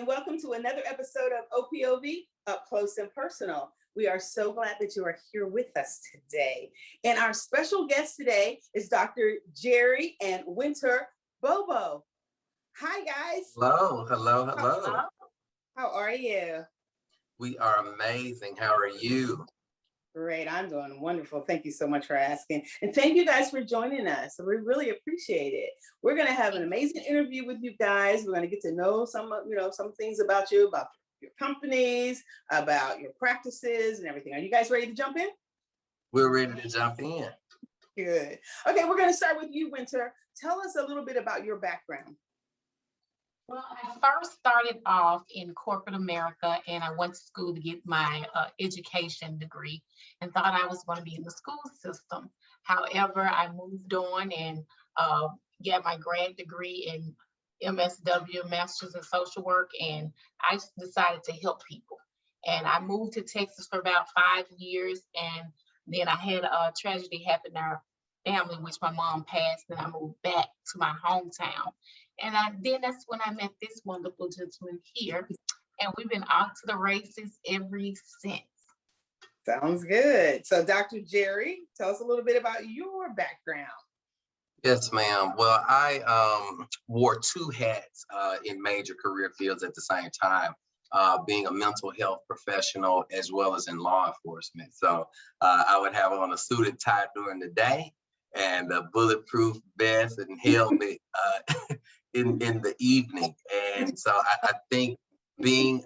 and welcome to another episode of OPOV, Up Close and Personal. We are so glad that you are here with us today. And our special guest today is Dr. Jerry and Winter Bobo. Hi, guys. Hello, hello, hello. How are you? We are amazing. How are you? Great. I'm doing wonderful. Thank you so much for asking. And thank you guys for joining us. We really appreciate it. We're going to have an amazing interview with you guys. We're going to get to know some things about you, about your companies, about your practices and everything. Are you guys ready to jump in? We're ready to jump in. Good. Okay, we're going to start with you, Winter. Tell us a little bit about your background. Well, I first started off in corporate America, and I went to school to get my education degree and thought I was going to be in the school system. However, I moved on and got my grad degree in MSW, Masters in Social Work, and I just decided to help people. And I moved to Texas for about 5 years, and then I had a tragedy happen in our family, which my mom passed, and I moved back to my hometown. And then that's when I met this wonderful gentleman here. And we've been off to the races ever since. Sounds good. So Dr. Jerry, tell us a little bit about your background. Yes, ma'am. Well, I wore 2 hats in major career fields at the same time, being a mental health professional as well as in law enforcement. So I would have on a suit and tie during the day and a bulletproof vest and helmet in the evening. And so I think being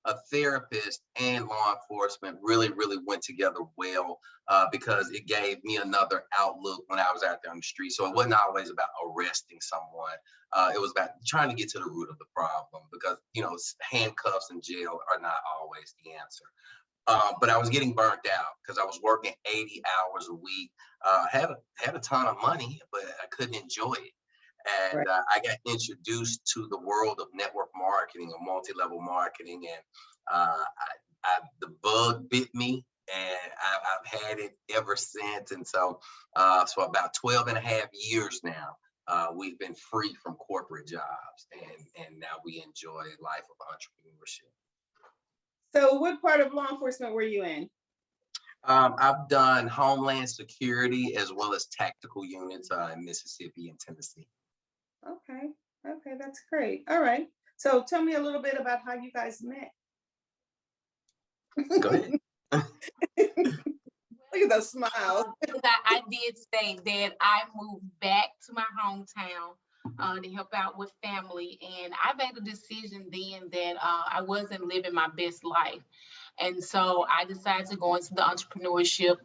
a therapist and law enforcement really went together well because it gave me another outlook when I was out there on the street. So it wasn't always about arresting someone. It was about trying to get to the root of the problem because, handcuffs and jail are not always the answer. But I was getting burnt out because I was working 80 hours a week, had a ton of money, but I couldn't enjoy it. And I got introduced to the world of network marketing or multi-level marketing, and the bug bit me, and I've had it ever since. And so about 12 and a half years now, we've been free from corporate jobs, and now we enjoy a life of entrepreneurship. So what part of law enforcement were you in? I've done Homeland Security as well as tactical units in Mississippi and Tennessee. Okay, that's great. All right. So tell me a little bit about how you guys met. Go ahead. Look at those smiles. I did say that I moved back to my hometown to help out with family. And I made a decision then that I wasn't living my best life. And so I decided to go into the entrepreneurship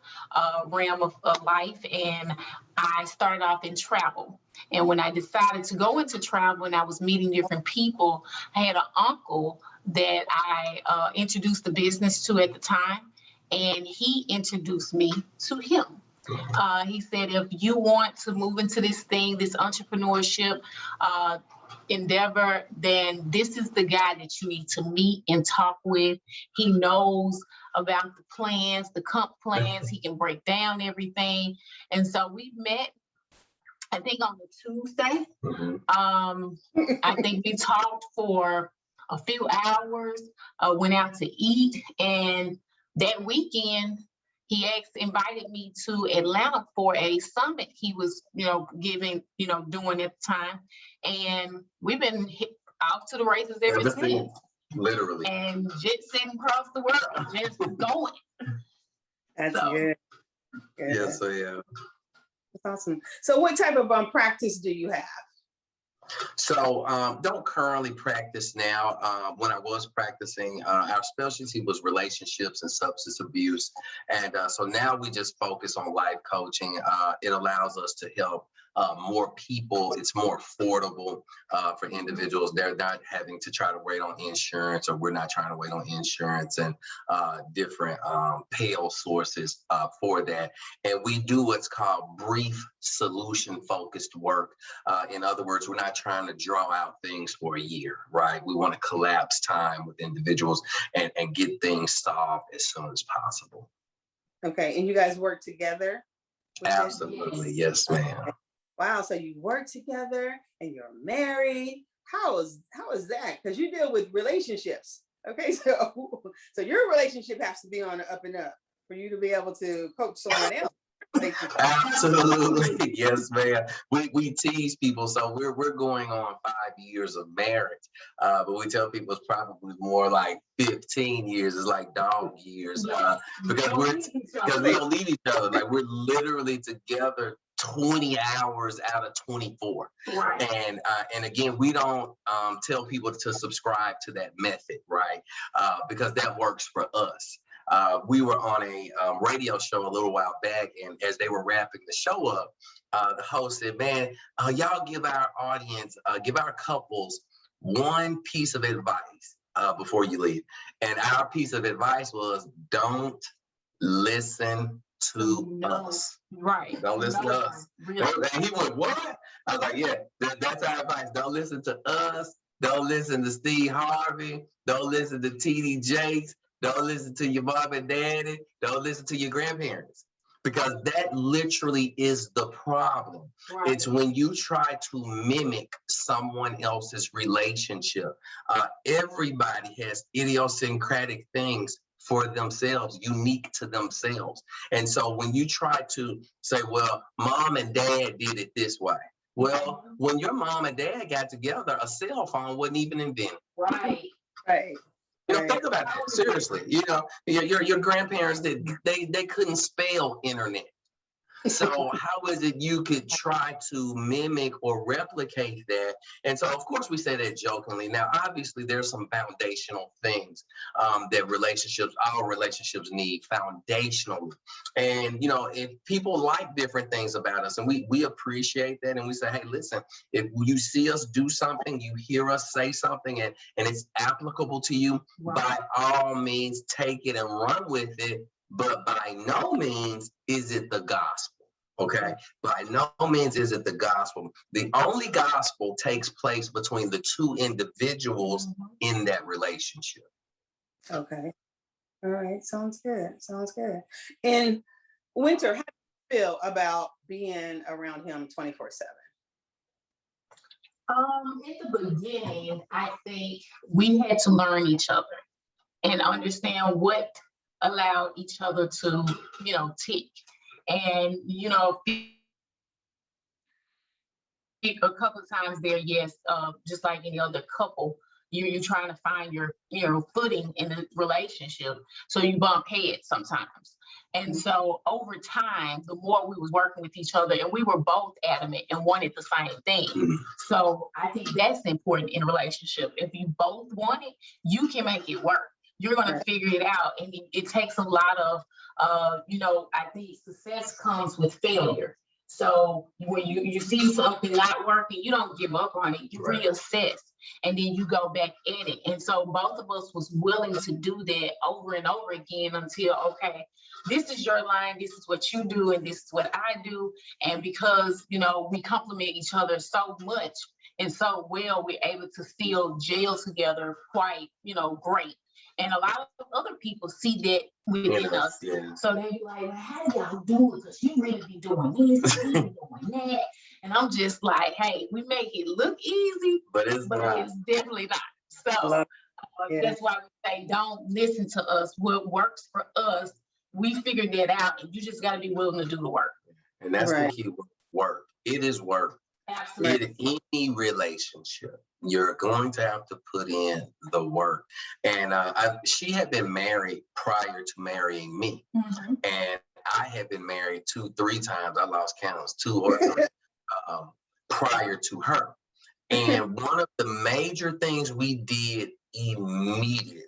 realm of life. And I started off in travel. And when I decided to go into travel and I was meeting different people, I had an uncle that I introduced the business to at the time. And he introduced me to him. He said, if you want to move into this thing, this entrepreneurship endeavor, then this is the guy that you need to meet and talk with. He knows about the plans, the comp plans. He can break down everything. And so we met, I think on a Tuesday. I think we talked for a few hours, went out to eat. And that weekend, he invited me to Atlanta for a summit he was, doing at the time. And we've been off to the races ever since. Literally. And jet setting across the world, just going. That's good. Yes, so yeah. That's awesome. So what type of practice do you have? So don't currently practice now. When I was practicing, our specialty was relationships and substance abuse. And so now we just focus on life coaching. It allows us to help more people. It's more affordable for individuals. They're not having to try to wait on insurance, or we're not trying to wait on insurance and different payout sources for that. And we do what's called brief solution focused work. In other words, we're not trying to draw out things for a year, right? We want to collapse time with individuals and get things solved as soon as possible. Okay, and you guys work together? Absolutely, yes, ma'am. Wow, so you work together and you're married. how is that? Because you deal with relationships. Okay, so your relationship has to be on the up and up for you to be able to coach someone else. Absolutely, yes, ma'am. We tease people, so we're going on 5 years of marriage, but we tell people it's probably more like 15 years. It's like dog years, because we don't leave each other. Like, we're literally together 20 hours out of 24. Right. And again, we don't tell people to subscribe to that method, right? Because that works for us. We were on a radio show a little while back, and as they were wrapping the show up, the host said, man, y'all give our audience, give our couples one piece of advice before you leave. And our piece of advice was, don't listen to us. Right. Don't listen to us. Really? And he went, what? I was like, yeah, that's our advice. Don't listen to us. Don't listen to Steve Harvey. Don't listen to TD Jakes. Don't listen to your mom and daddy. Don't listen to your grandparents, because that literally is the problem. Right. It's when you try to mimic someone else's relationship. Everybody has idiosyncratic things for themselves, unique to themselves. And so when you try to say, well, mom and dad did it this way. Well, when your mom and dad got together, a cell phone wasn't even invented. Right. Right. You know, think about that, seriously. You know, your grandparents, they couldn't spell internet. So how is it you could try to mimic or replicate that? And so, of course, we say that jokingly. Now, obviously, there's some foundational things that our relationships need foundationally. And, you know, if people like different things about us, and we appreciate that, and we say, hey, listen, if you see us do something, you hear us say something, and it's applicable to you, right, by all means, take it and run with it. But by no means is it the gospel. Okay, by no means is it the gospel. The only gospel takes place between the two individuals in that relationship. Okay. All right. Sounds good. And Winter, how do you feel about being around him 24/7? In the beginning, I think we had to learn each other and understand what allowed each other to, tick. And, a couple of times there, yes, just like any other couple, you're trying to find your, footing in the relationship. So you bump heads sometimes. And so over time, the more we was working with each other, and we were both adamant and wanted the same thing. So I think that's important in a relationship. If you both want it, you can make it work. You're going to figure it out. And it takes a lot of, I think success comes with failure. So when you see something not working, you don't give up on it. You reassess, and then you go back at it. And so both of us was willing to do that over and over again until, okay, this is your line, this is what you do, and this is what I do. And because, we complement each other so much and so well, we're able to still gel together quite, great. And a lot of other people see that within us. Yeah. So they be like, well, how do y'all do it? Because you really be doing this, you be doing that. And I'm just like, hey, we make it look easy, but it's definitely not. So that's why we say, don't listen to us. What works for us, we figured that out, and you just got to be willing to do the work. And that's the key word, work. It is work. Absolutely. In any relationship, you're going to have to put in the work. And she had been married prior to marrying me. Mm-hmm. And I had been married 2-3 times. I lost count. It was 2 or 3 prior to her. And one of the major things we did immediately,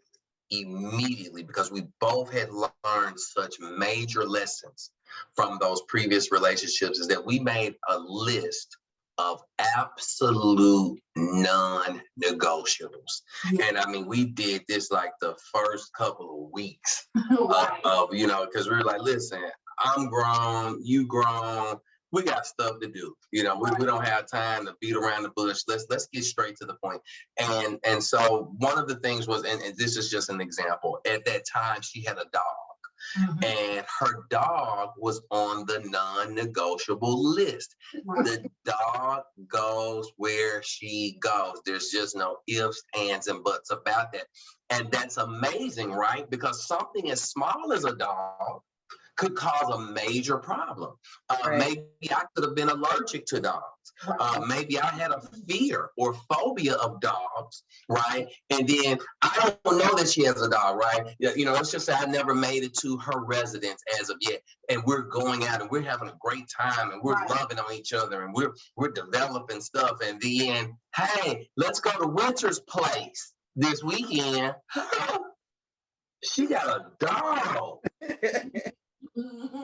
because we both had learned such major lessons from those previous relationships, is that we made a list of absolute non-negotiables. And I mean, we did this like the first couple of weeks of because we were like, listen, I'm grown, you grown, we got stuff to do. We don't have time to beat around the bush. Let's get straight to the point. And so one of the things was, and this is just an example, at that time she had a dog. and her dog was on the non-negotiable list. The dog goes where she goes. There's just no ifs, ands, and buts about that. And that's amazing, right? Because something as small as a dog could cause a major problem. Maybe I could have been allergic to dogs. Maybe I had a fear or phobia of dogs, right? And then I don't know that she has a dog, right? You know, let's just say I never made it to her residence as of yet, and we're going out and we're having a great time and we're loving on each other and we're developing stuff. And then, hey, let's go to Winter's place this weekend. She got a dog.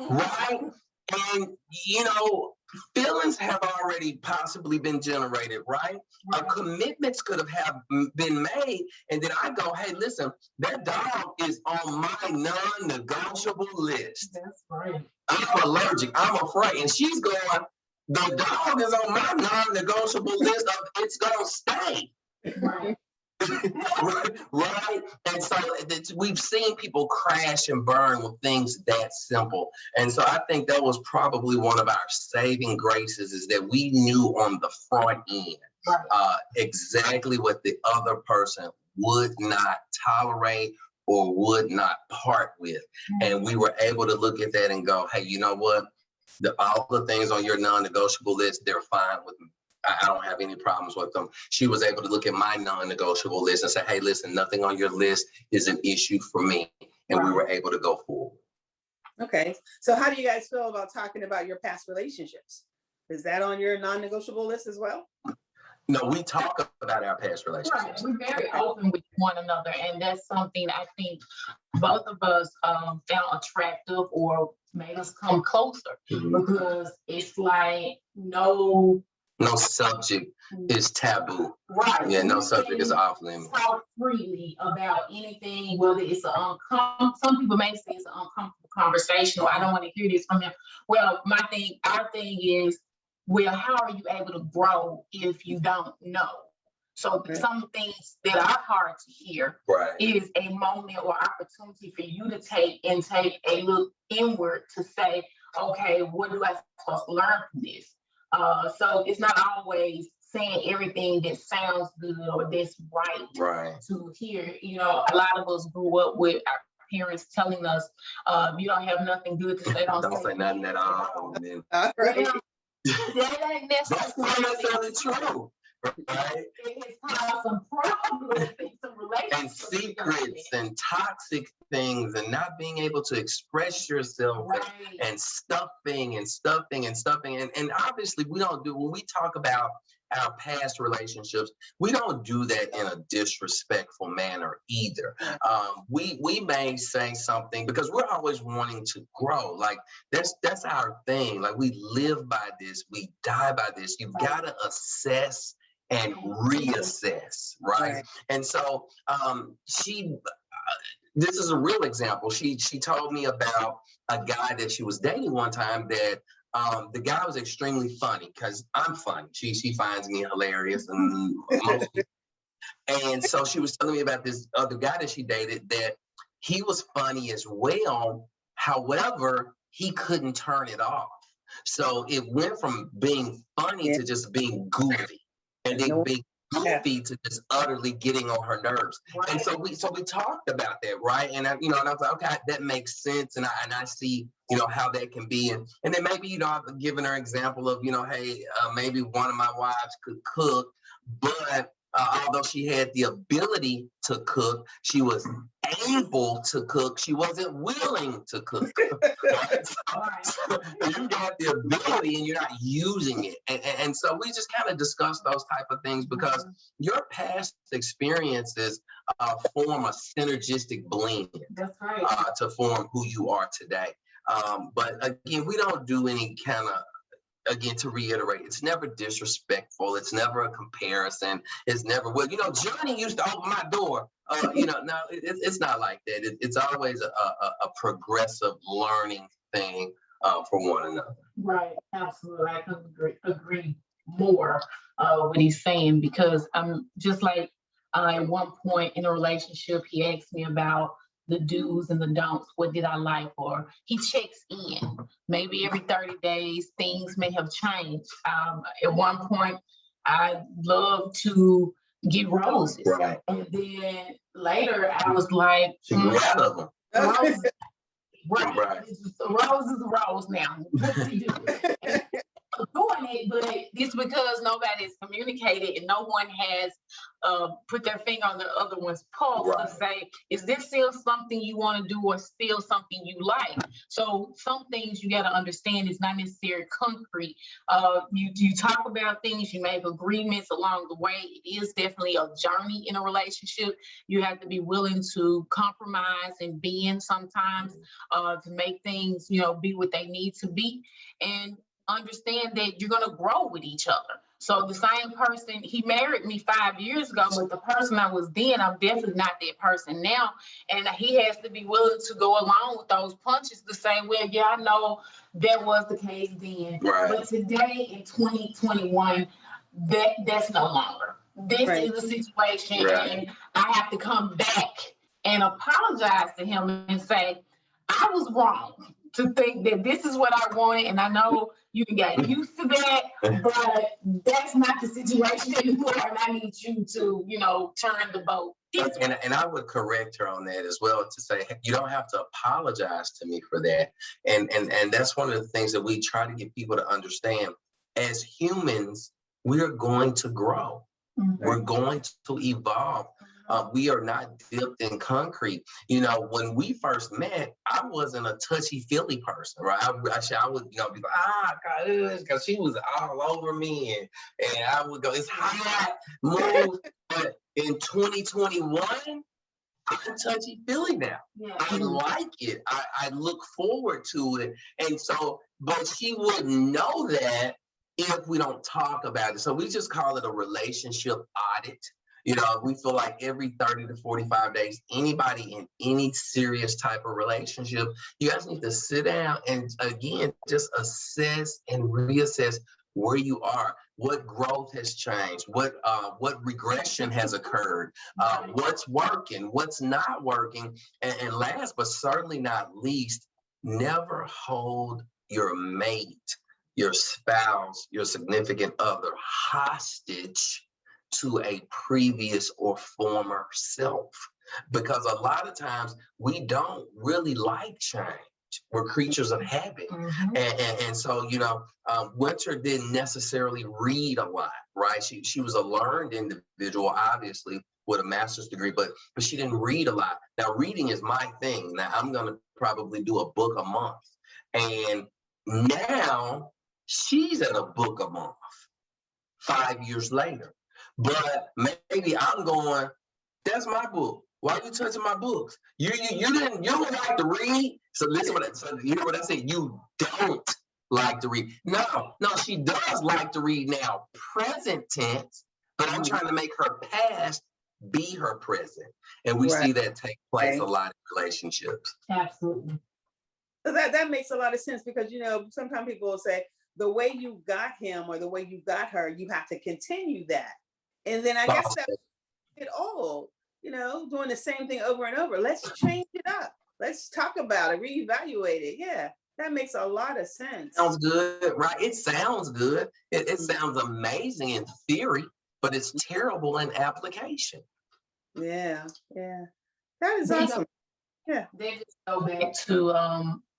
Right? And, you know, feelings have already possibly been generated, right? Commitments could have been made. And then I go, hey, listen, that dog is on my non-negotiable list. That's right. I'm allergic. I'm afraid. And she's going, the dog is on my non-negotiable list of it's going to stay. Right. Right. And so we've seen people crash and burn with things that simple. And so I think that was probably one of our saving graces, is that we knew on the front end exactly what the other person would not tolerate or would not part with. And we were able to look at that and go, hey, you know what? All the things on your non-negotiable list, they're fine with me. I don't have any problems with them. She was able to look at my non-negotiable list and say, hey, listen, nothing on your list is an issue for me. And we were able to go forward. Okay. So how do you guys feel about talking about your past relationships? Is that on your non-negotiable list as well? No, we talk about our past relationships. Right. We're very open with one another. And that's something I think both of us found attractive or made us come closer, because it's like no subject is taboo. Right. Yeah, no subject is off limits. Talk freely about anything, whether it's some people may say it's an uncomfortable conversation, or I don't want to hear this from him. Well, our thing is, well, how are you able to grow if you don't know? So some things that are hard to hear is a moment or opportunity for you to take a look inward to say, okay, what do I supposed to learn from this? So it's not always saying everything that sounds good or that's right to hear. You know, a lot of us grew up with our parents telling us, you don't have nothing good to say, don't say nothing at all. That ain't necessarily true. Right? It has caused some problems in some relationships. And secrets and toxic things and not being able to express yourself and stuffing. And obviously we don't do, when we talk about our past relationships, we don't do that in a disrespectful manner either. We may say something because we're always wanting to grow. Like that's our thing. Like we live by this, we die by this. You've got to assess and reassess, right? And so this is a real example. She told me about a guy that she was dating one time that the guy was extremely funny, because I'm funny. She finds me hilarious, and so she was telling me about this other guy that she dated, that he was funny as well. However, he couldn't turn it off. So it went from being funny to just being goofy. And then being goofy to just utterly getting on her nerves. And so we talked about that, right? And I was like, okay, that makes sense. And I see, how that can be. And then maybe, I've given her an example of, hey, maybe one of my wives could cook, but although she had the ability to cook, she was able to cook. She wasn't willing to cook. Right? So you got the ability and you're not using it. And so we just kind of discussed those type of things, because your past experiences form a synergistic blend. That's right. To form who you are today. But again, we don't do any kind of, again, to reiterate, it's never disrespectful. It's never a comparison. It's never, well, Johnny used to open my door. No, it's not like that. It's always a progressive learning thing for one another. Right, absolutely. I couldn't agree more what he's saying, because just like at one point in a relationship, he asked me about the do's and the don'ts. What did I like? Or he checks in. Maybe every 30 days, things may have changed. At one point, I loved to get roses. Right. And then later, I was like, She grew out of them. roses. Right. Right. Rose is a rose now. What do you do? Doing it, but it's because nobody's communicated and no one has put their finger on the other one's pulse Right. to say, is this still something you want to do or still something you like? So some things you got to understand is not necessarily concrete. You talk about things, you make agreements along the way. It is definitely a journey in a relationship. You have to be willing to compromise and bend sometimes to make things, be what they need to be. And understand that you're going to grow with each other. So the same person, he married me 5 years ago, but the person I was then, I'm definitely not that person now. And he has to be willing to go along with those punches to say, well, yeah, I know that was the case then. Right. But today in 2021, that's no longer. This Right. is a situation, Right. and I have to come back and apologize to him and say, I was wrong to think that this is what I wanted, and I know you can get used to that, but that's not the situation anymore, and I need you to, turn the boat. And I would correct her on that as well, to say, you don't have to apologize to me for that. And that's one of the things that we try to get people to understand. As humans, we are going to grow. Mm-hmm. We're going to evolve. We are not dipped in concrete. When we first met, I wasn't a touchy-feely person, right? I would, be like, God, because she was all over me, and I would go, it's hot, move. But in 2021, I'm touchy-feely now. Yeah. I like it. I look forward to it. And so, but she wouldn't know that if we don't talk about it. So we just call it a relationship audit. We feel like every 30 to 45 days, anybody in any serious type of relationship, you guys need to sit down and, again, just assess and reassess where you are, what growth has changed, what regression has occurred, what's working, what's not working. And last but certainly not least, never hold your mate, your spouse, your significant other hostage to a previous or former self, because a lot of times we don't really like change. We're creatures of habit. Mm-hmm. And so, Winter didn't necessarily read a lot, right? She was a learned individual, obviously, with a master's degree, but she didn't read a lot. Now, reading is my thing. Now, I'm going to probably do a book a month. And now she's at a book a month 5 years later. But maybe I'm going, that's my book. Why are you touching my books? You don't like to read. So listen you hear what I said? You don't like to read. No, she does like to read now, present tense, but I'm trying to make her past be her present. And we see that take place a lot in relationships. Absolutely. So that makes a lot of sense, because, sometimes people will say, the way you got him or the way you got her, you have to continue that. And then I guess that's it all, doing the same thing over and over. Let's change it up. Let's talk about it, reevaluate it. Yeah, that makes a lot of sense. Sounds good, right? It sounds good. It sounds amazing in theory, but it's terrible in application. Yeah. That is awesome. Yeah. They just go back to,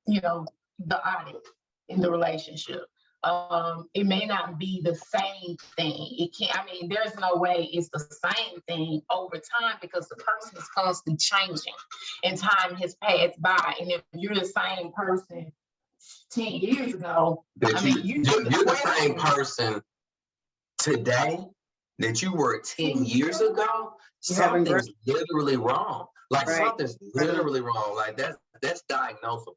the audit in the relationship. It may not be the same thing. There's no way it's the same thing over time, because the person is constantly changing and time has passed by. And if you're the same person 10 years ago, you're the same person today that you were 10 years ago, something's literally wrong. Something's literally wrong. Like that's diagnosable.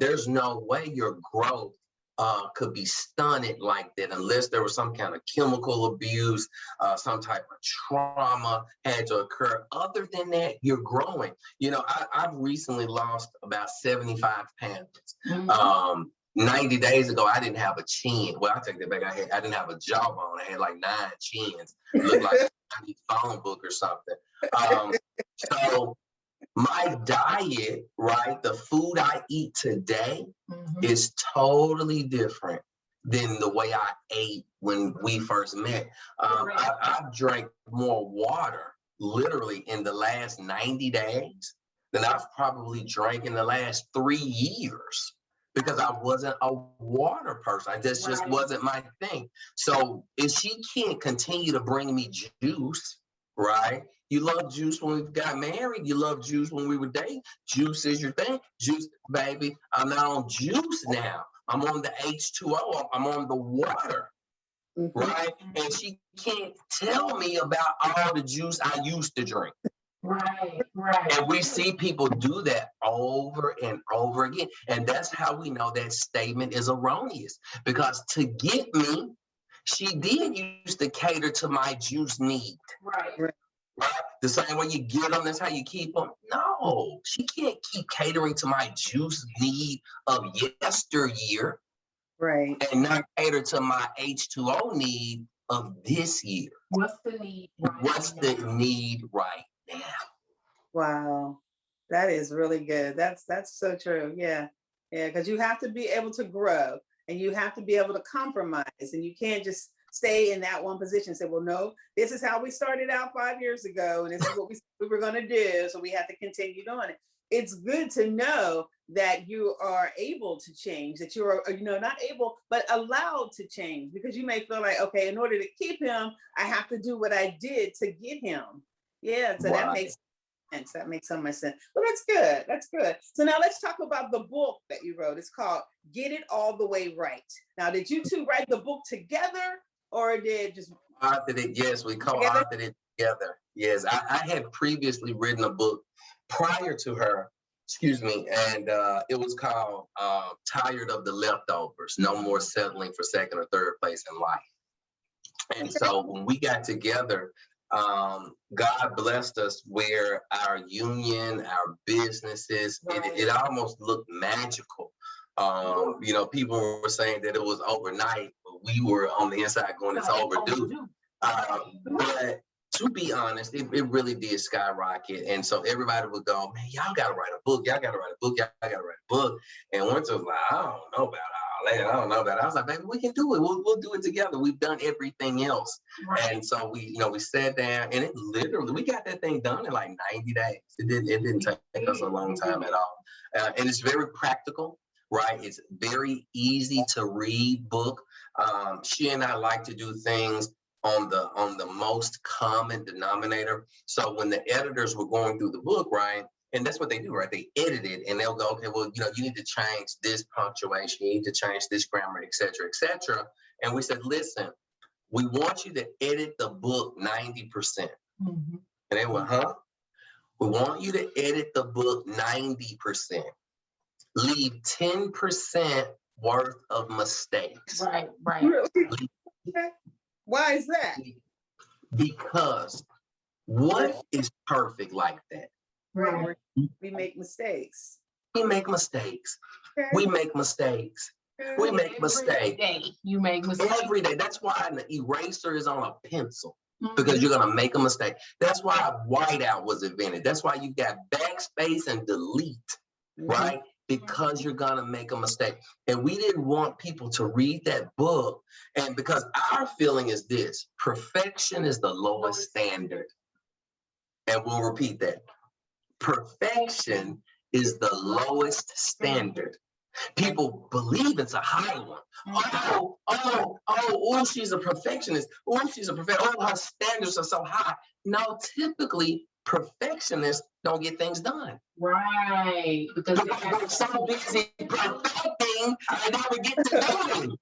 There's no way your growth could be stunted like that unless there was some kind of chemical abuse, some type of trauma had to occur. Other than that, you're growing. I've recently lost about 75 pounds. Mm-hmm. 90 days ago, I didn't have a chin. Well, I take that back. I didn't have a jawbone. I had like 9 chins. It looked like a phone book or something. So my diet, right, the food I eat today is totally different than the way I ate when we first met. I've drank more water literally in the last 90 days than I've probably drank in the last 3 years, because I wasn't a water person. This just wasn't my thing. So if she can't continue to bring me juice, right? You love juice when we got married. You love juice when we were dating. Juice is your thing. Juice, baby. I'm not on juice now. I'm on the H2O. I'm on the water, right? And she can't tell me about all the juice I used to drink. Right. And we see people do that over and over again. And that's how we know that statement is erroneous. Because to get me, she did used to cater to my juice need. Right? The same way you get them, that's how you keep them. No, she can't keep catering to my juice need of yesteryear. Right. And not cater to my H2O need of this year. What's the need? What's the need right now? Wow, that is really good. That's so true. Yeah, because you have to be able to grow, and you have to be able to compromise, and you can't just stay in that one position and say, well, no, this is how we started out 5 years ago, and this is what we were going to do, so we have to continue doing it. It's good to know that you are able to change, that you are, not able, but allowed to change, because you may feel like, okay, in order to keep him, I have to do what I did to get him. Yeah, so that makes sense. That makes so much sense. Well, that's good. That's good. So now let's talk about the book that you wrote. It's called Get It All the Way Right. Now, did you two write the book together, or did just authored it? Yes, we co-authored it together. Yes, I had previously written a book prior to her, and it was called Tired of the Leftovers, No More Settling for Second or Third Place in Life. And so when we got together, God blessed us where our union, our businesses, it almost looked magical. People were saying that it was overnight, but we were on the inside going, it's overdue. But to be honest, it really did skyrocket. And so everybody would go, man, y'all got to write a book. Y'all got to write a book. Y'all got to write a book. And Winter was like, I don't know about all that. I don't know about it. I was like, baby, we can do it. We'll do it together. We've done everything else. Right. And so we sat down, and it literally, we got that thing done in like 90 days. It didn't take us a long time at all. And it's very practical, right? It's very easy to read book. She and I like to do things on the most common denominator. So when the editors were going through the book, right, and that's what they do, right? They edit it, and they'll go, okay, well, you need to change this punctuation, you need to change this grammar, et cetera, et cetera. And we said, listen, we want you to edit the book 90%. And they went, huh? We want you to edit the book 90%. Leave 10% worth of mistakes. Right. Why is that? Because what is perfect like that? Right. We make mistakes. We make mistakes. Okay. We make mistakes. We make mistakes. Every day you make mistakes. Every day. That's why an eraser is on a pencil, because you're going to make a mistake. That's why whiteout was invented. That's why you got backspace and delete, right? Because you're going to make a mistake. And we didn't want people to read that book. And because our feeling is this: perfection is the lowest standard. And we'll repeat that. Perfection is the lowest standard. People believe it's a high one. Oh, she's a perfectionist. Oh, she's a perfectionist. Oh, her standards are so high. No, typically, perfectionists don't get things done. Right. Because they're so busy perfecting, they never get to doing.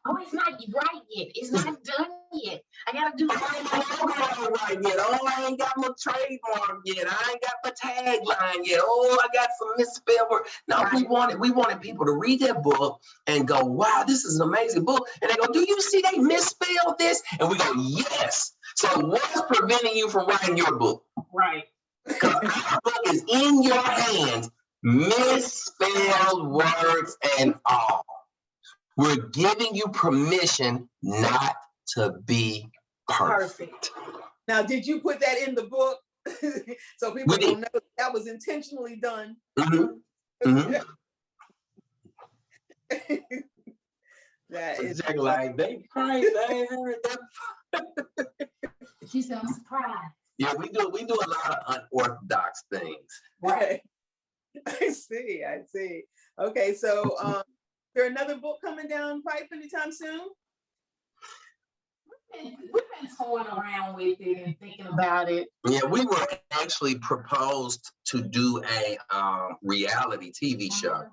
Oh, it's not right yet. It's not done yet. I gotta do right yet. Oh, I ain't got my trademark yet. I ain't got my tagline yet. Oh, I got some misspelled word. No, we wanted people to read that book and go, wow, this is an amazing book. And they go, do you see they misspelled this? And we go, yes. So what's preventing you from writing your book? Right. Because our book is in your hands, misspelled words and all. We're giving you permission not to be perfect. Now, did you put that in the book? So people will know that was intentionally done. Mm-hmm. Mm-hmm. That is exactly like they crazy. I ain't heard that. She said, I'm surprised. Yeah, we do a lot of unorthodox things. right. I see. Okay, so there another book coming down pipe anytime soon? We've been toying around with it and thinking about it. Yeah, we were actually proposed to do a reality TV show,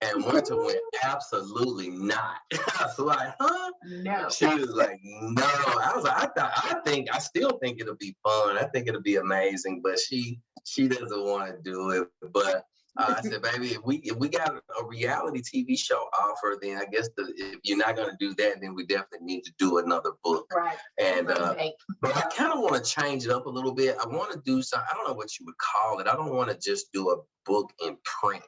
and Winter went, absolutely not. I was like, huh? No. She was like, no. I was like, I still think it'll be fun. I think it'll be amazing, but she doesn't want to do it. But I said, baby, if we got a reality TV show offer, then I guess if you're not going to do that, then we definitely need to do another book. Right. And but I kind of want to change it up a little bit. I want to do some, I don't know what you would call it. I don't want to just do a book in print,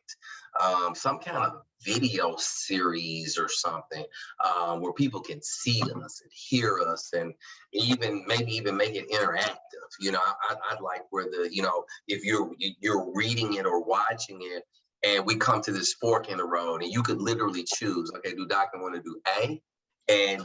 some kind of video series or something where people can see us and hear us, and maybe even make it interactive. You know, I'd like where if you're reading it or watching it, and we come to this fork in the road, and you could literally choose, okay, do Doctor want to do A? And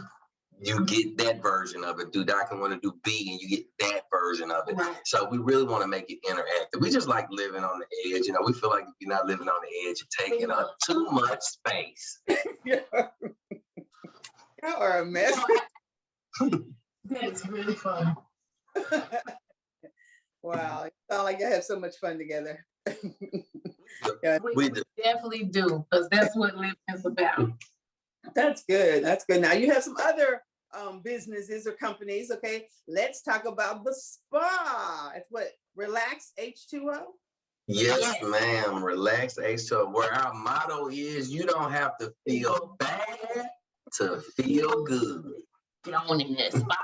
you get that version of it. Do Doctor want to do B? And you get that version of it. Right. So we really want to make it interactive. We just like living on the edge. You know, we feel like if you're not living on the edge, you're taking up too much space. You are a mess. That's really fun. Wow, it sounds like you have so much fun together. Yeah. We definitely do, because that's what living is about. That's good. That's good. Now you have some other businesses or companies. Okay, let's talk about the spa. It's what, Relax H2O? Yes, ma'am. Relax H2O, where our motto is, you don't have to feel bad to feel good. Get on in that spa.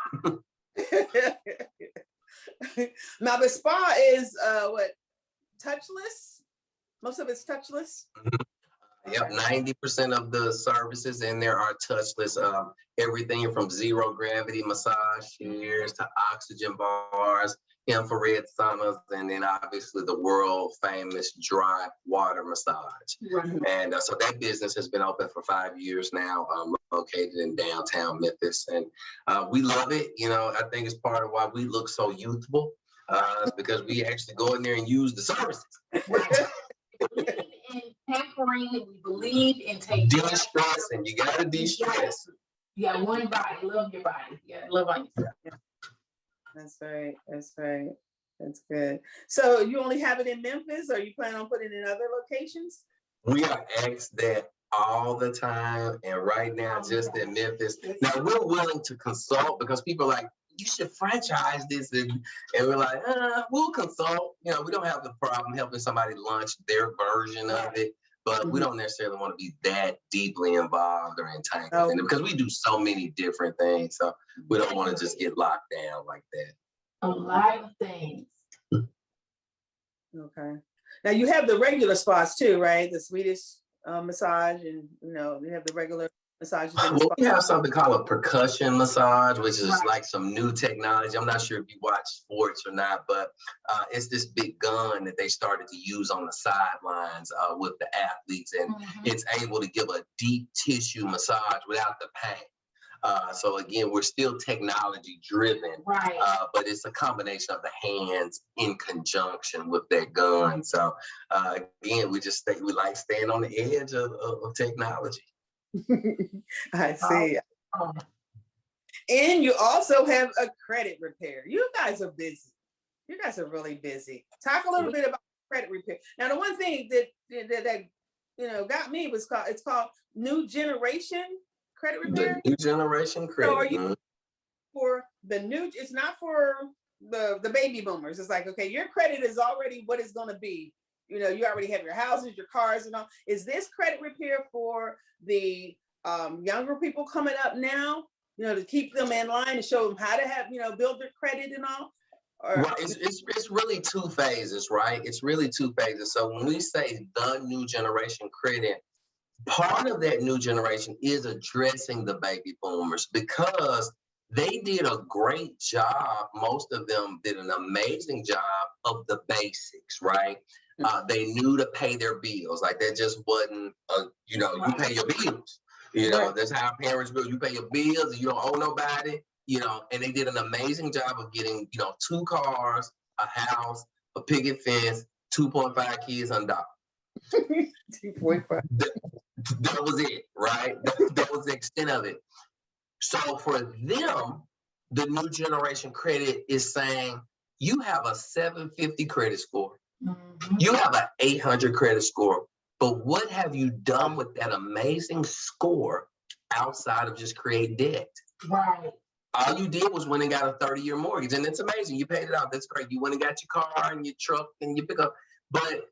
Now the spa is what, touchless? Most of it's touchless. Yep, 90% of the services in there are touchless. Everything from zero gravity massage chairs to oxygen bars, infrared saunas, and then obviously the world famous dry water massage. Right. And so that business has been open for 5 years now, located in downtown Memphis, and we love it. You know, I think it's part of why we look so youthful, because we actually go in there and use the services. And pampering, we believe in taking de-stress, and you gotta de-stress. You got one body, love your body. You gotta love on yourself. That's right. That's good. So you only have it in Memphis, or you plan on putting it in other locations? We are asked that all the time, and right now just in Memphis. Now we're willing to consult, because people are like, you should franchise this, and we're like, we'll consult. You know, we don't have the problem helping somebody launch their version of it, but we don't necessarily want to be that deeply involved or entangled in it, because we do so many different things. So we don't want to just get locked down like that. A lot of things. Okay. Now you have the regular spas too, right? The Swedish massage, and you have the regular massages. Well, we have something called a percussion massage, which is like some new technology. I'm not sure if you watch sports or not, but it's this big gun that they started to use on the sidelines with the athletes, and it's able to give a deep tissue massage without the pain. So again, we're still technology driven, right? But it's a combination of the hands in conjunction with that gun. So again, we like staying on the edge of technology. I see. And you also have a credit repair. You guys are busy. You guys are really busy. Talk a little bit about credit repair. Now, the one thing that got me was called New Generation Credit Repair. The New Generation Credit. So are you for the new? It's not for the baby boomers. It's like, okay, your credit is already what it's going to be. You already have your houses, your cars, and all. Is this credit repair for the younger people coming up now? To keep them in line and show them how to have, build their credit and all? Right. It's really two phases, right? It's really two phases. So when we say the new generation credit, part of that new generation is addressing the baby boomers, because They did a great job. Most of them did an amazing job of the basics, right? They knew to pay their bills. Like that just wasn't, you pay your bills. That's how parents do. You pay your bills and you don't owe nobody, and they did an amazing job of getting, 2 cars, a house, a picket fence, 2.5 kids adopted. 2.5. That was it, right? That was the extent of it. So for them, the new generation credit is saying you have a 750 credit score. Mm-hmm. You have an 800 credit score. But what have you done with that amazing score outside of just create debt? Right. All you did was went and got a 30-year mortgage, and it's amazing. You paid it off. That's great. You went and got your car and your truck and your pickup. But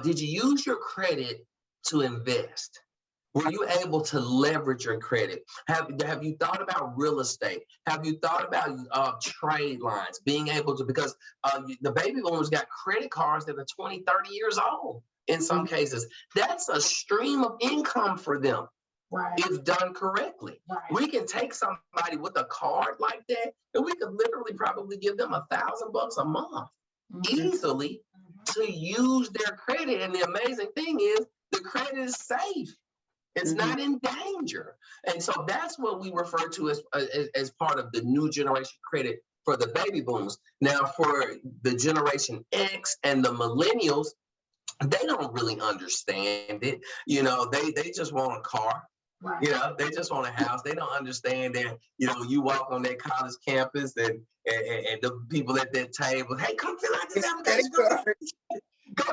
did you use your credit to invest? Were you able to leverage your credit? Have you thought about real estate? Have you thought about trade lines, being able to, because the baby boomers got credit cards that are 20, 30 years old in some cases. That's a stream of income for them. Right. If done correctly. Right. We can take somebody with a card like that, and we could literally probably give them $1,000 a month easily to use their credit. And the amazing thing is the credit is safe. It's not in danger. And so that's what we refer to as part of the new generation credit for the baby boomers. Now, for the Generation X and the millennials, they don't really understand it. They just want a car. Right. They just want a house. They don't understand that, you walk on that college campus and the people at that table, hey, come fill out this application. Go.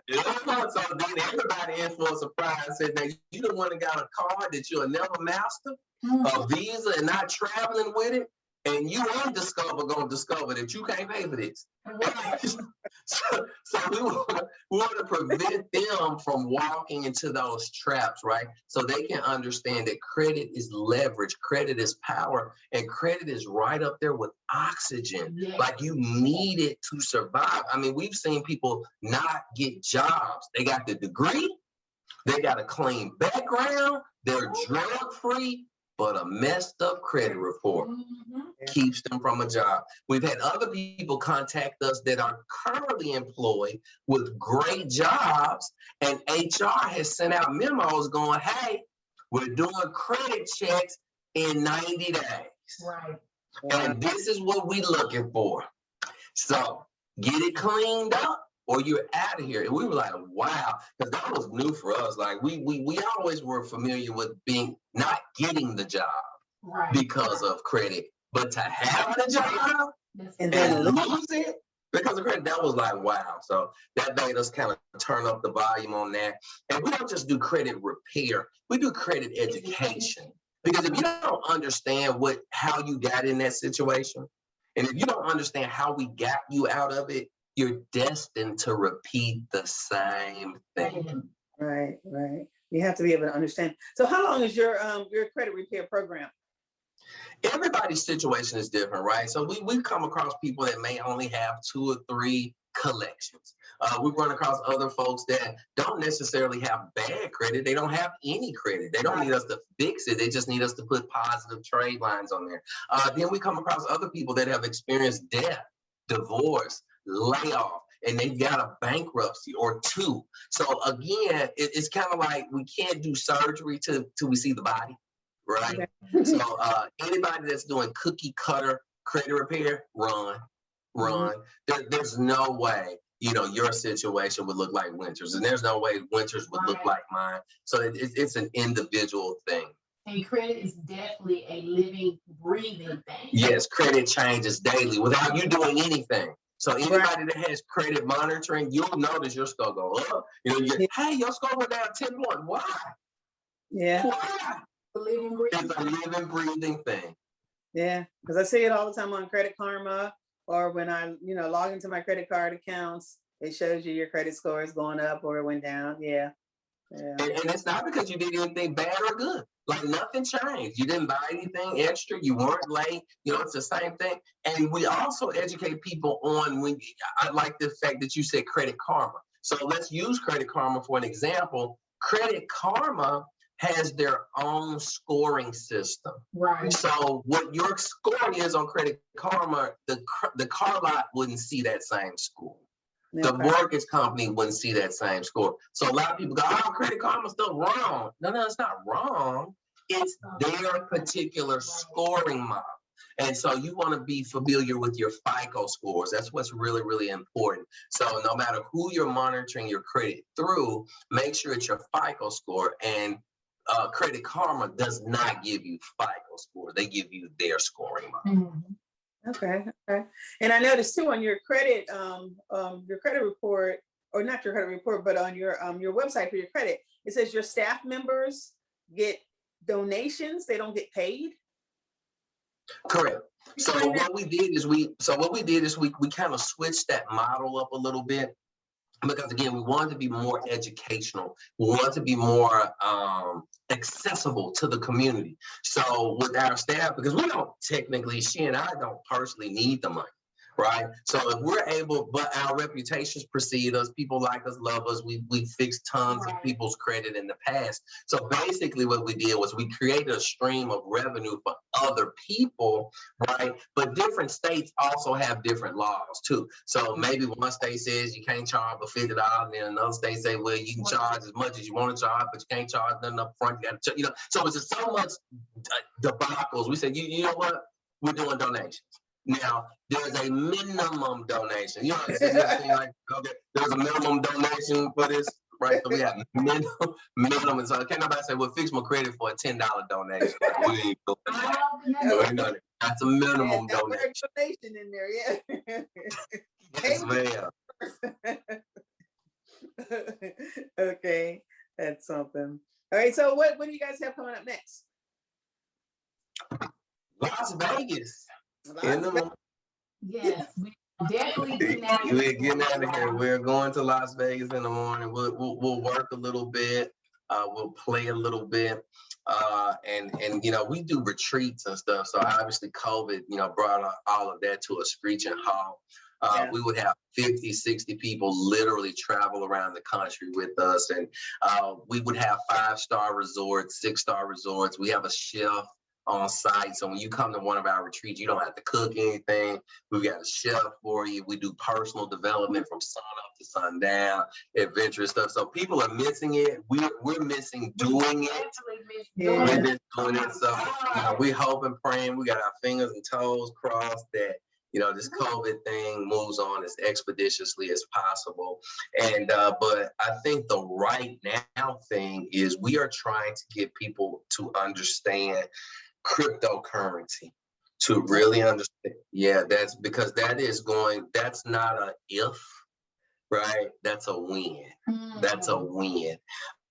So then everybody in for a surprise said, now you the one that got a card that you'll never master, a visa and not traveling with it, and you ain't gonna discover that you can't pay for this. So we want to prevent them from walking into those traps, right? So they can understand that credit is leverage, credit is power, and credit is right up there with oxygen. Yes. Like you need it to survive. I mean, we've seen people not get jobs. They got the degree, they got a clean background, they're drug-free, but a messed up credit report keeps them from a job. We've had other people contact us that are currently employed with great jobs, and HR has sent out memos going, hey, we're doing credit checks in 90 days. Right. And this is what we're looking for. So get it cleaned up or you're out of here. And we were like, wow, because that was new for us. Like we always were familiar with not getting the job because of credit, but to have the job and then lose it because of credit, that was like, wow. So that made us kind of turn up the volume on that. And we don't just do credit repair, we do credit education. Because if you don't understand how you got in that situation, and if you don't understand how we got you out of it, you're destined to repeat the same thing. Right. You have to be able to understand. So how long is your credit repair program? Everybody's situation is different, right? So we've come across people that may only have 2 or 3 collections. We've run across other folks that don't necessarily have bad credit. They don't have any credit. They don't need us to fix it. They just need us to put positive trade lines on there. Then we come across other people that have experienced death, divorce, layoff, and they've got a bankruptcy or 2. So again, it's kind of like we can't do surgery till we see the body, right? Okay. So anybody that's doing cookie cutter credit repair, run. There's no way, your situation would look like Winter's, and there's no way Winter's would look like mine. So it's an individual thing. And credit is definitely a living, breathing thing. Yes, credit changes daily without you doing anything. So anybody that has credit monitoring, you'll notice your score go up. Hey, your score went down 10 points. Why? Yeah. Why? It's a living, breathing thing. Yeah, because I see it all the time on Credit Karma, or when I, log into my credit card accounts, it shows you your credit score is going up or it went down. Yeah. And it's not because you did anything bad or good. Like nothing changed. You didn't buy anything extra. You weren't late. It's the same thing. And we also educate people on I like the fact that you said Credit Karma. So let's use Credit Karma for an example. Credit Karma has their own scoring system. Right. So what your score is on Credit Karma, the car lot wouldn't see that same score. The mortgage company wouldn't see that same score. So a lot of people go, oh, Credit Karma stuff wrong. No, it's not wrong. It's their particular scoring model. And so you want to be familiar with your FICO scores. That's what's really, really important. So no matter who you're monitoring your credit through, make sure it's your FICO score. And Credit Karma does not give you FICO score. They give you their scoring model. Mm-hmm. Okay. And I noticed too on your credit report, or not your credit report, but on your website for your credit, it says your staff members get donations. They don't get paid. Correct. So what we did is we kind of switched that model up a little bit, because again, we wanted to be more educational. We wanted to be more accessible to the community. So with our staff, because we don't technically, she and I don't personally need the money, right? So if we're able, but our reputations precede us, people like us, love us, we fixed tons of people's credit in the past. So basically what we did was we created a stream of revenue for other people, right? But different states also have different laws too. So maybe one state says you can't charge for $50, and then another state say, well, you can charge as much as you want to charge, but you can't charge nothing up front. You got to, so it's just so much debacles. We said, you know what? We're doing donations. Now, there's a minimum donation. It's like, okay, there's a minimum donation for this, right? So we have minimum. So can't nobody say, well, fix my credit for a $10 donation. Like, we ain't doing that. That's a minimum donation. Donation in there, yeah. Yes, ma'am. Okay, that's something. All right, so what do you guys have coming up next? Las Vegas. Yes, we definitely getting out of here. We're getting out of here. We're going to Las Vegas in the morning. We'll work a little bit. We'll play a little bit. And we do retreats and stuff. So obviously COVID, brought all of that to a screeching halt. We would have 50, 60 people literally travel around the country with us. And we would have 5-star resorts, 6-star resorts. We have a chef on site. So when you come to one of our retreats, you don't have to cook anything. We've got a chef for you. We do personal development from sun up to sundown, adventurous stuff. So people are missing it. We're missing doing it. We've been doing it. So we hope and praying. We got our fingers and toes crossed that this COVID thing moves on as expeditiously as possible. And but I think the right now thing is we are trying to get people to understand cryptocurrency, to really understand. Yeah, that's because that's not a if, right? That's a win. That's a win.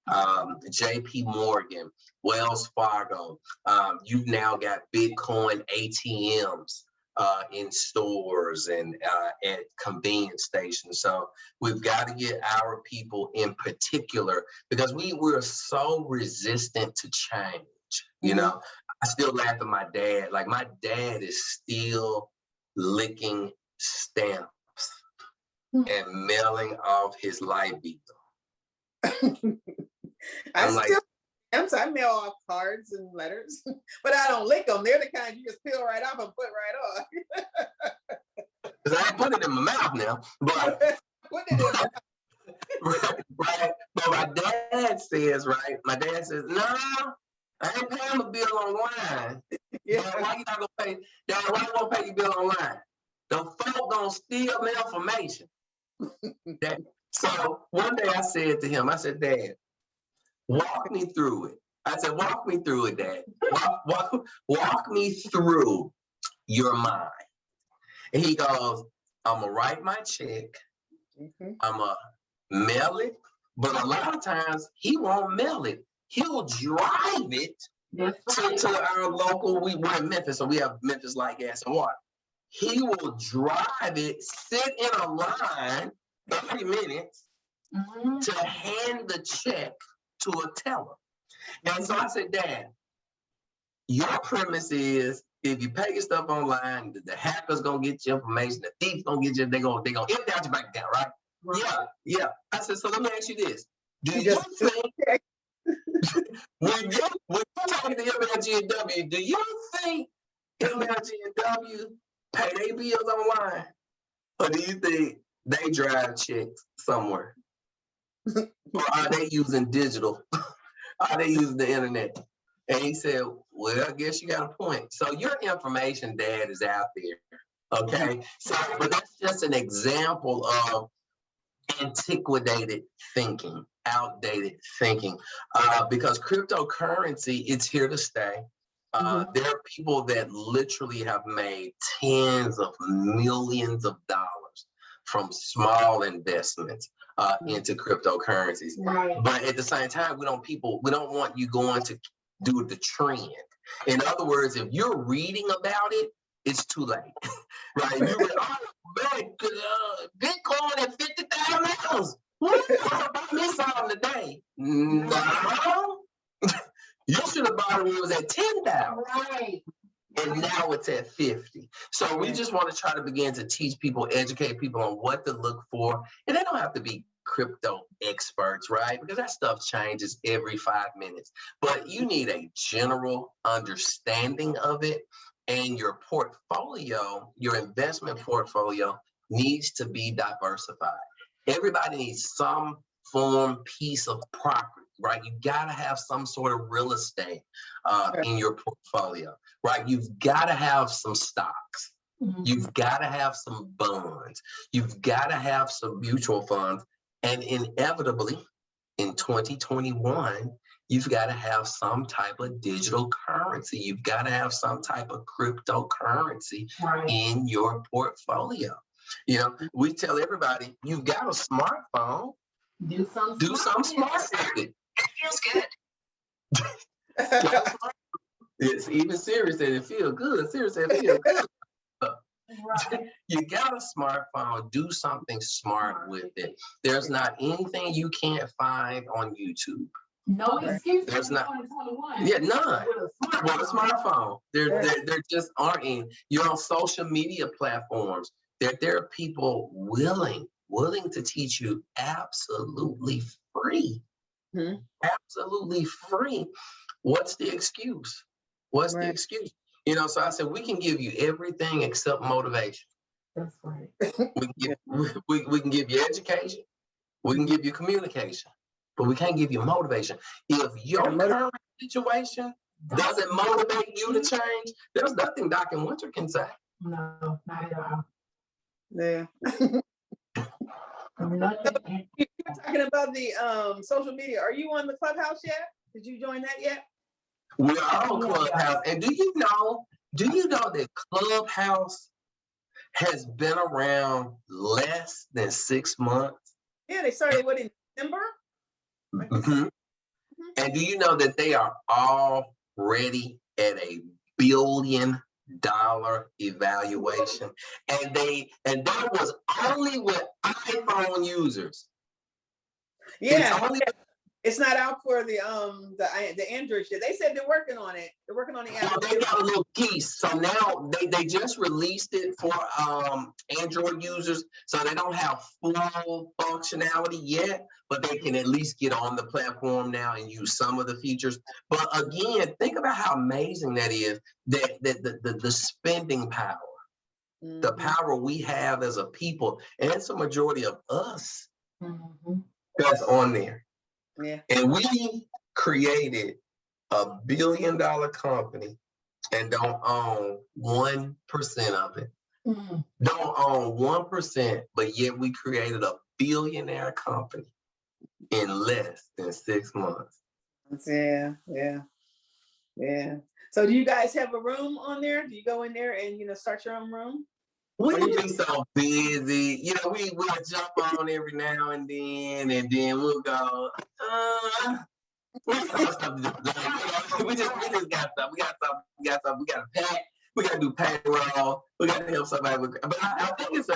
JP Morgan, Wells Fargo, you've now got Bitcoin ATMs in stores and at convenience stations. So we've got to get our people in particular, because we're so resistant to change. I still laugh at my dad. Like, my dad is still licking stamps and mailing off his light bill. I mail off cards and letters, but I don't lick them. They're the kind you just peel right off and put right on. Because I ain't put it in my mouth now, but put it in my mouth. right. But my dad says, no, I ain't paying the bill online. Yeah. Dad, why you not gonna pay? Dad, why you won't pay your bill online? The folk gonna steal my information. So one day I said to him, Dad, walk me through it. I said, walk me through it, Dad. Walk me through your mind. And he goes, I'm gonna write my check. I'm gonna mail it. But a lot of times he won't mail it. He'll drive it to our local, we're in Memphis, so we have Memphis Light, Gas, and Water. He will drive it, sit in a line 30 minutes to hand the check to a teller. And so I said, Dad, your premise is if you pay your stuff online, the hacker's gonna get your information, the thief's gonna get you, they're gonna empty out your bank account, right? Yeah. I said, so let me ask you this. Do you think When you're talking to MLG&W, do you think MLG&W pay their bills online? Or do you think they drive checks somewhere? Or are they using digital? Are they using the internet? And he said, well, I guess you got a point. So your information, Dad, is out there. Okay. So, but that's just an example of antiquated thinking, outdated thinking, because cryptocurrency, it's here to stay. There are people that literally have made tens of millions of dollars from small investments into cryptocurrencies. Right. But at the same time, we don't want you going to do the trend. In other words, if you're reading about it, it's too late, right? You read, oh man, Bitcoin at $50,000. What? I'll buy me something today. No, you should have bought it when it was at 10,000. Right. And now it's at 50. So we just want to try to begin to teach people, educate people on what to look for. And they don't have to be crypto experts, right? Because that stuff changes every 5 minutes. But you need a general understanding of it. And your portfolio, your investment portfolio needs to be diversified. Everybody needs some piece of property, right? You got to have some sort of real estate in your portfolio, right? You've got to have some stocks. You've got to have some bonds. You've got to have some mutual funds. And inevitably, in 2021, you've got to have some type of digital currency. You've got to have some type of cryptocurrency in your portfolio. You know, we tell everybody, you've got a smartphone. Do something smart with it. It feels good. It's even serious that it feels good. Serious that it feels good. Right. You got a smartphone, do something smart with it. There's not anything you can't find on YouTube. No excuse. There's not. Yeah, none. With a smartphone. There just aren't any. You're on social media platforms. There are people willing to teach you absolutely free. Absolutely free. What's the excuse? What's the excuse? You know, so I said, we can give you everything except motivation. That's right. We can give you education. We can give you communication, but we can't give you motivation. If your current situation doesn't motivate you to change, there's nothing Doc and Winter can say. No, not at all. Yeah. Nothing. You're talking about the social media. Are you on the Clubhouse yet? Did you join that yet? We are on Clubhouse. And do you know that Clubhouse has been around less than 6 months? Yeah, they started in December? And do you know that they are already at $1 billion evaluation? And that was only with iPhone users. Yeah. It's not out for the Android shit. They said they're working on it. They're working on the app. Well, they got a little piece. So now they just released it for Android users. So they don't have full functionality yet, but they can at least get on the platform now and use some of the features. But again, think about how amazing that is, that the spending power, the power we have as a people, and it's a majority of us that's on there. Yeah. And we created $1 billion company and don't own 1% of it. Don't own 1%, but yet we created a billionaire company in less than 6 months. Yeah. So do you guys have a room on there? Do you go in there and start your own room? We be so busy, we'll jump on every now and then we'll go, we just got stuff. We got stuff. We got to pack. We got to do payroll. We got to help somebody with. But I think it's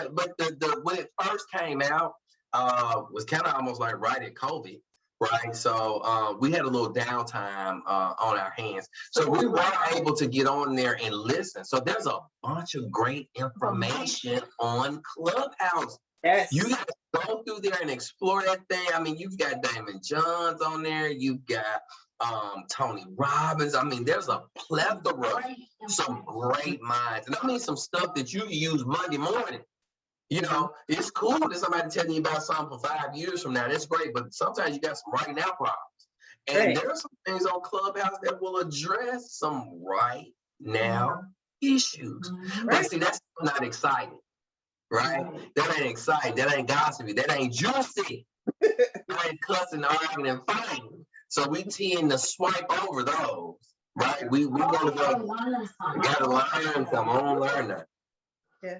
when it first came out, was kind of almost like right at COVID, right? So we had a little downtime on our hands. So we were able to get on there and listen. So there's a bunch of great information on Clubhouse. Yes. You got to go through there and explore that thing. I mean, you've got Damon Johns on there. You've got Tony Robbins. I mean, there's a plethora, some great minds. And I mean, some stuff that you can use Monday morning. You know, it's cool that somebody telling you about something for 5 years from now. That's great. But sometimes you got some right now problems. And there are some things on Clubhouse that will address some right now issues. But see, that's not exciting, right? That ain't exciting. That ain't gossipy. That ain't juicy. That ain't cussing, arguing, and fighting. So we tend to swipe over those, right? We want to go, we got to learn some. I don't learn that. Yeah.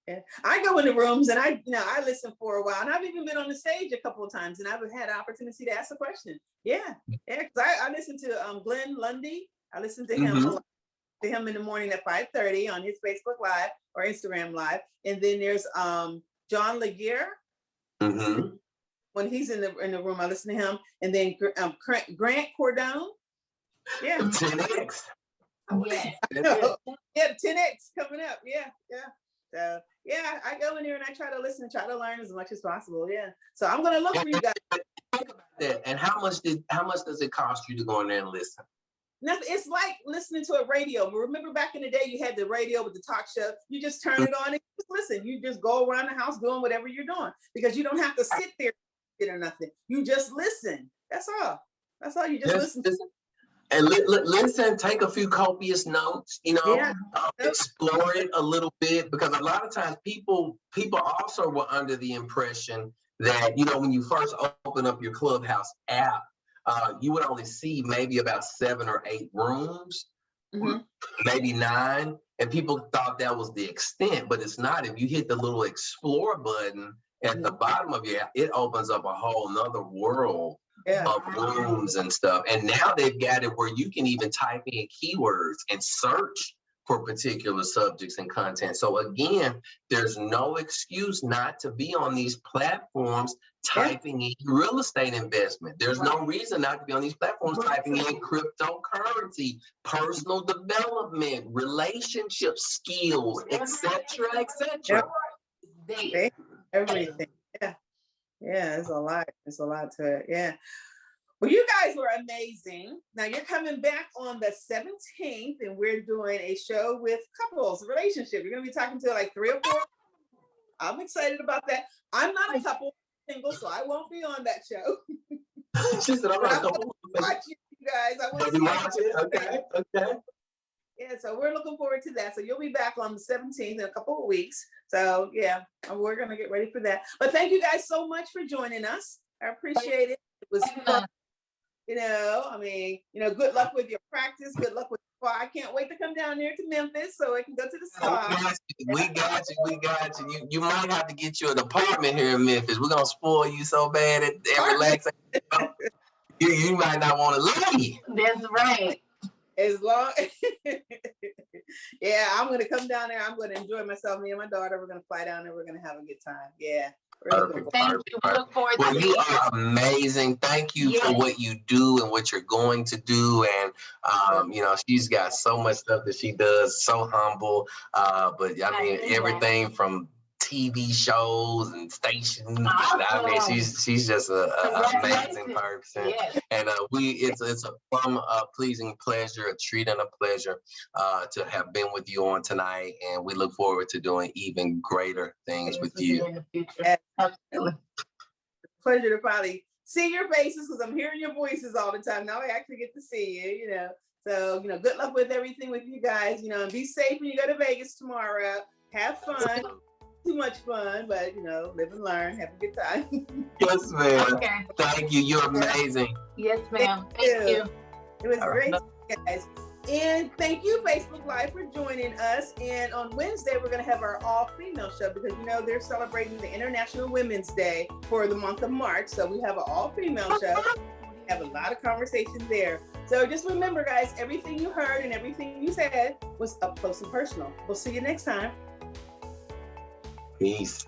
Yeah. I go in the rooms and I listen for a while, and I've even been on the stage a couple of times, and I've had an opportunity to ask a question. Yeah, because I listen to Glenn Lundy. I listen to him a lot, to him in the morning at 5:30 on his Facebook Live or Instagram Live, and then there's John Laguerre. When he's in the room, I listen to him, and then Grant Cardone. Yeah, 10X. Yeah, 10X coming up. Yeah. So yeah, I go in there and I try to listen, try to learn as much as possible. Yeah. So I'm gonna look for you guys. Think about that. And how much does it cost you to go in there and listen? Nothing. It's like listening to a radio. Remember back in the day, you had the radio with the talk show. You just turn it on and just listen. You just go around the house doing whatever you're doing, because you don't have to sit there or nothing. You just listen. That's all. That's all. You just listen. And listen, take a few copious notes, you know, explore it a little bit, because a lot of times people also were under the impression that, you know, when you first open up your Clubhouse app, you would only see maybe about 7 or 8 rooms, maybe 9. And people thought that was the extent, but it's not. If you hit the little explore button at the bottom of your app, it opens up a whole nother world of rooms and stuff. And now they've got it where you can even type in keywords and search for particular subjects and content. So again, there's no excuse not to be on these platforms typing in real estate investment. There's no reason not to be on these platforms typing in cryptocurrency, personal development, relationship skills, etc., etc. Everything. Yeah, it's a lot. It's a lot to it. Yeah. Well, you guys were amazing. Now you're coming back on the 17th, and we're doing a show with couples, relationship. You're going to be talking to like 3 or 4. I'm excited about that. I'm not a couple, single, so I won't be on that show. She said, I'm not a couple. Watch you guys. I want to watch it. Okay. Yeah, so we're looking forward to that. So you'll be back on the 17th in a couple of weeks. So yeah, we're going to get ready for that. But thank you guys so much for joining us. I appreciate it. It was fun. You know, I mean, you know, good luck with your practice. Good luck with the spa. I can't wait to come down there to Memphis so I can go to the spa. We got you. You might have to get you an apartment here in Memphis. We're going to spoil you so bad and relaxing. You might not want to leave. That's right. As long, yeah, I'm gonna come down there. I'm gonna enjoy myself. Me and my daughter, we're gonna fly down there. We're gonna have a good time. Yeah. Thank you. We look forward to it. You are amazing. Thank you for what you do and what you're going to do. And you know, she's got so much stuff that she does. So humble. But I mean, everything from TV shows and stations. I mean, she's just an amazing person. And it's a plum pleasing pleasure, a treat and a pleasure to have been with you on tonight. And we look forward to doing even greater things with you. In the future. Absolutely. Pleasure to finally see your faces, because I'm hearing your voices all the time. Now I actually get to see you, you know. So, you know, good luck with everything with you guys, you know, and be safe when you go to Vegas tomorrow. Have fun. Too much fun, but you know, live and learn. Have a good time. Yes, ma'am. Okay. Thank you. You're amazing. Yes, ma'am. Thank you. It was great, guys. And thank you, Facebook Live, for joining us. And on Wednesday, we're going to have our all-female show, because you know they're celebrating the International Women's Day for the month of March. So we have an all-female show. We have a lot of conversations there. So just remember, guys, everything you heard and everything you said was up close and personal. We'll see you next time. Peace.